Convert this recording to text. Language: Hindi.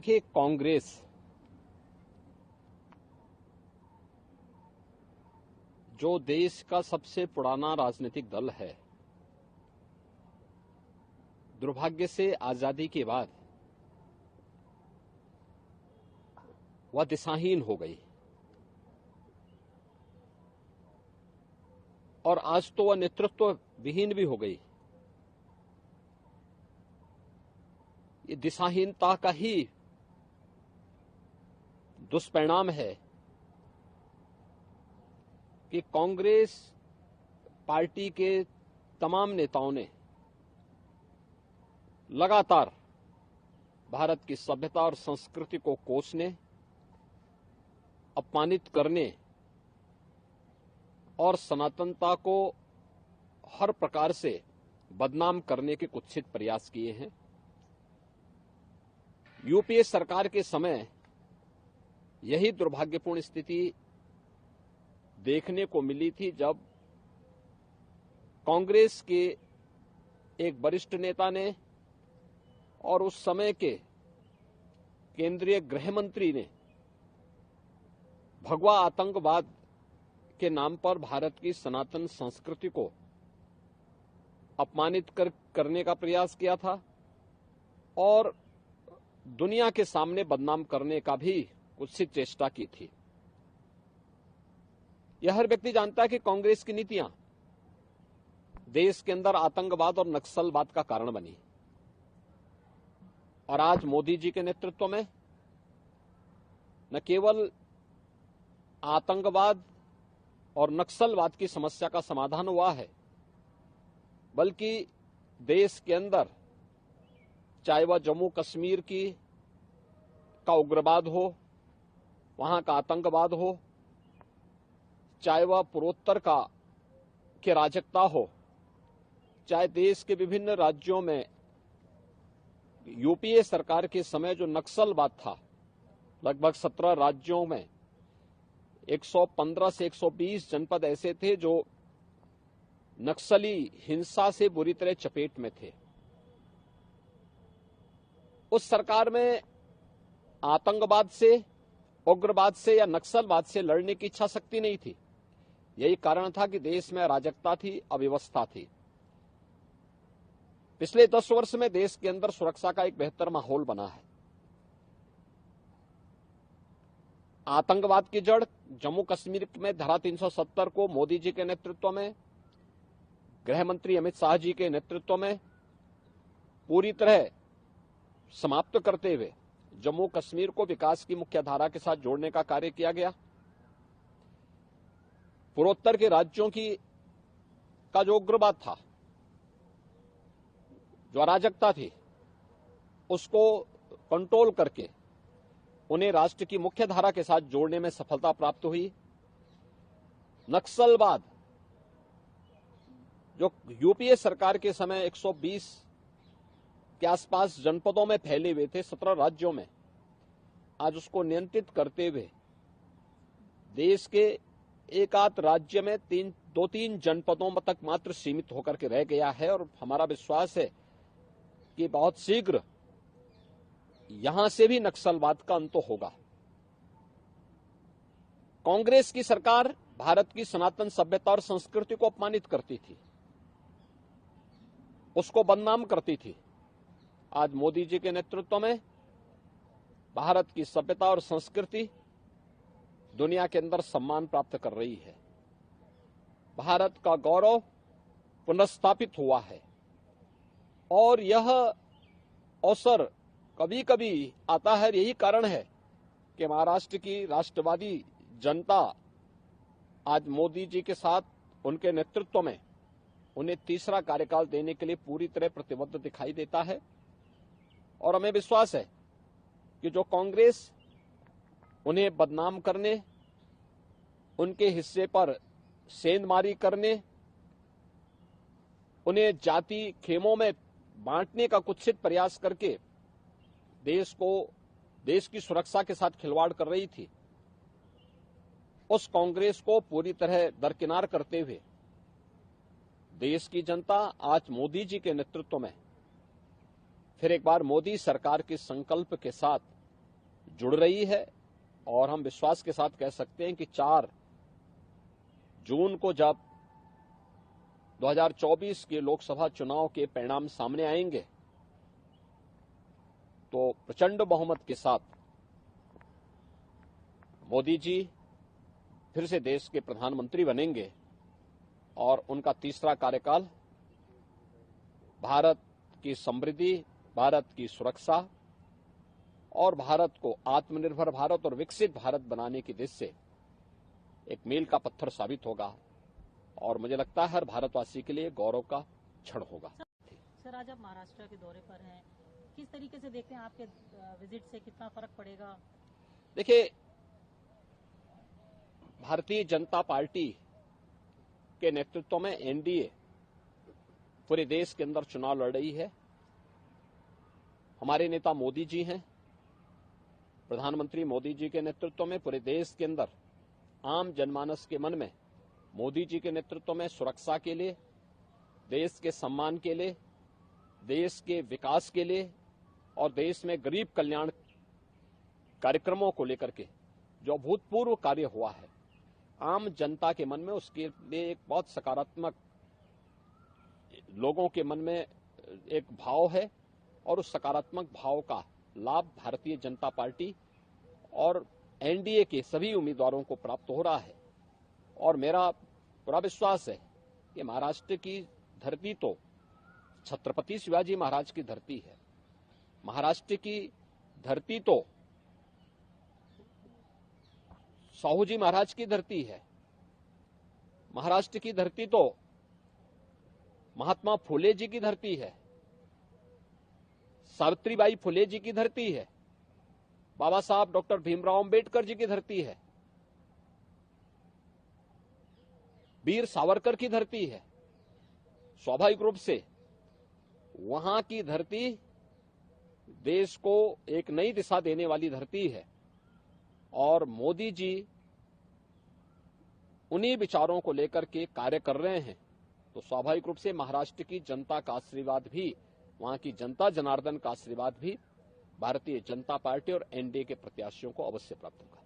देखिए, कांग्रेस जो देश का सबसे पुराना राजनीतिक दल है, दुर्भाग्य से आजादी के बाद वह दिशाहीन हो गई और आज तो वह नेतृत्व विहीन भी हो गई। ये दिशाहीनता का ही दुष्परिणाम है कि कांग्रेस पार्टी के तमाम नेताओं ने लगातार भारत की सभ्यता और संस्कृति को कोसने, अपमानित करने और सनातनता को हर प्रकार से बदनाम करने के कुत्सित प्रयास किए हैं। यूपीए सरकार के समय यही दुर्भाग्यपूर्ण स्थिति देखने को मिली थी, जब कांग्रेस के एक वरिष्ठ नेता ने और उस समय के केंद्रीय गृह मंत्री ने भगवा आतंकवाद के नाम पर भारत की सनातन संस्कृति को अपमानित करने का प्रयास किया था और दुनिया के सामने बदनाम करने का भी कुत्सित चेष्टा की थी। यह हर व्यक्ति जानता है कि कांग्रेस की नीतियां देश के अंदर आतंकवाद और नक्सलवाद का कारण बनी और आज मोदी जी के नेतृत्व में न केवल आतंकवाद और नक्सलवाद की समस्या का समाधान हुआ है, बल्कि देश के अंदर चाहे वह जम्मू कश्मीर का उग्रवाद हो, वहां का आतंकवाद हो, चाहे वह पूर्वोत्तर की अराजकता हो, चाहे देश के विभिन्न राज्यों में यूपीए सरकार के समय जो नक्सलवाद था, लगभग 17 राज्यों में 115 से 120 जनपद ऐसे थे जो नक्सली हिंसा से बुरी तरह चपेट में थे। उस सरकार में आतंकवाद से, उग्रवाद से या नक्सलवाद से लड़ने की इच्छा शक्ति नहीं थी। यही कारण था कि देश में अराजकता थी, अव्यवस्था थी। पिछले 10 वर्ष में देश के अंदर सुरक्षा का एक बेहतर माहौल बना है। आतंकवाद की जड़ जम्मू कश्मीर में धारा 370 को मोदी जी के नेतृत्व में, गृह मंत्री अमित शाह जी के नेतृत्व में पूरी तरह समाप्त करते हुए जम्मू कश्मीर को विकास की मुख्य धारा के साथ जोड़ने का कार्य किया गया। पूर्वोत्तर के राज्यों का जो उग्रवाद था, जो अराजकता थी, उसको कंट्रोल करके उन्हें राष्ट्र की मुख्य धारा के साथ जोड़ने में सफलता प्राप्त हुई। नक्सलवाद जो यूपीए सरकार के समय 120 के आसपास जनपदों में फैले हुए थे, 17 राज्यों में, आज उसको नियंत्रित करते हुए देश के एक आध राज्य में 2-3 जनपदों तक मात्र सीमित होकर के रह गया है और हमारा विश्वास है कि बहुत शीघ्र यहां से भी नक्सलवाद का अंत होगा। कांग्रेस की सरकार भारत की सनातन सभ्यता और संस्कृति को अपमानित करती थी, उसको बदनाम करती थी। आज मोदी जी के नेतृत्व में भारत की सभ्यता और संस्कृति दुनिया के अंदर सम्मान प्राप्त कर रही है। भारत का गौरव पुनर्स्थापित हुआ है और यह अवसर कभी कभी आता है। यही कारण है कि महाराष्ट्र की राष्ट्रवादी जनता आज मोदी जी के साथ, उनके नेतृत्व में उन्हें तीसरा कार्यकाल देने के लिए पूरी तरह प्रतिबद्ध दिखाई देता है और हमें विश्वास है कि जो कांग्रेस उन्हें बदनाम करने, उनके हिस्से पर सेंधमारी करने, उन्हें जाति खेमों में बांटने का कुत्सित प्रयास करके देश की सुरक्षा के साथ खिलवाड़ कर रही थी, उस कांग्रेस को पूरी तरह दरकिनार करते हुए देश की जनता आज मोदी जी के नेतृत्व में फिर एक बार मोदी सरकार के संकल्प के साथ जुड़ रही है और हम विश्वास के साथ कह सकते हैं कि 4 जून को जब 2024 के लोकसभा चुनाव के परिणाम सामने आएंगे तो प्रचंड बहुमत के साथ मोदी जी फिर से देश के प्रधानमंत्री बनेंगे और उनका तीसरा कार्यकाल भारत की समृद्धि, भारत की सुरक्षा और भारत को आत्मनिर्भर भारत और विकसित भारत बनाने की दिशा से एक मील का पत्थर साबित होगा और मुझे लगता है हर भारतवासी के लिए गौरव का क्षण होगा। सर, आज आप महाराष्ट्र के दौरे पर हैं, किस तरीके से देखते हैं आपके विजिट से कितना फर्क पड़ेगा? देखिए, भारतीय जनता पार्टी के नेतृत्व में एनडीए पूरे देश के अंदर चुनाव लड़ रही है। हमारे नेता मोदी जी हैं, प्रधानमंत्री मोदी जी के नेतृत्व में पूरे देश के अंदर आम जनमानस के मन में मोदी जी के नेतृत्व में सुरक्षा के लिए, देश के सम्मान के लिए, देश के विकास के लिए और देश में गरीब कल्याण कार्यक्रमों को लेकर के जो अभूतपूर्व कार्य हुआ है, आम जनता के मन में उसके लिए एक बहुत सकारात्मक लोगों के मन में एक भाव है और उस सकारात्मक भाव का लाभ भारतीय जनता पार्टी और एनडीए के सभी उम्मीदवारों को प्राप्त हो रहा है। और मेरा पूरा विश्वास है कि महाराष्ट्र की धरती तो छत्रपति शिवाजी महाराज की धरती है, महाराष्ट्र की धरती तो साहूजी महाराज की धरती है, महाराष्ट्र की धरती तो महात्मा फुले जी की धरती है, सावित्रीबाई फुले जी की धरती है, बाबा साहब डॉक्टर भीमराव अंबेडकर जी की धरती है, वीर सावरकर की धरती है। स्वाभाविक रूप से वहां की धरती देश को एक नई दिशा देने वाली धरती है और मोदी जी उन्हीं विचारों को लेकर के कार्य कर रहे हैं, तो स्वाभाविक रूप से महाराष्ट्र की जनता का आशीर्वाद भी, वहां की जनता जनार्दन का आशीर्वाद भी भारतीय जनता पार्टी और एनडीए के प्रत्याशियों को अवश्य प्राप्त होगा।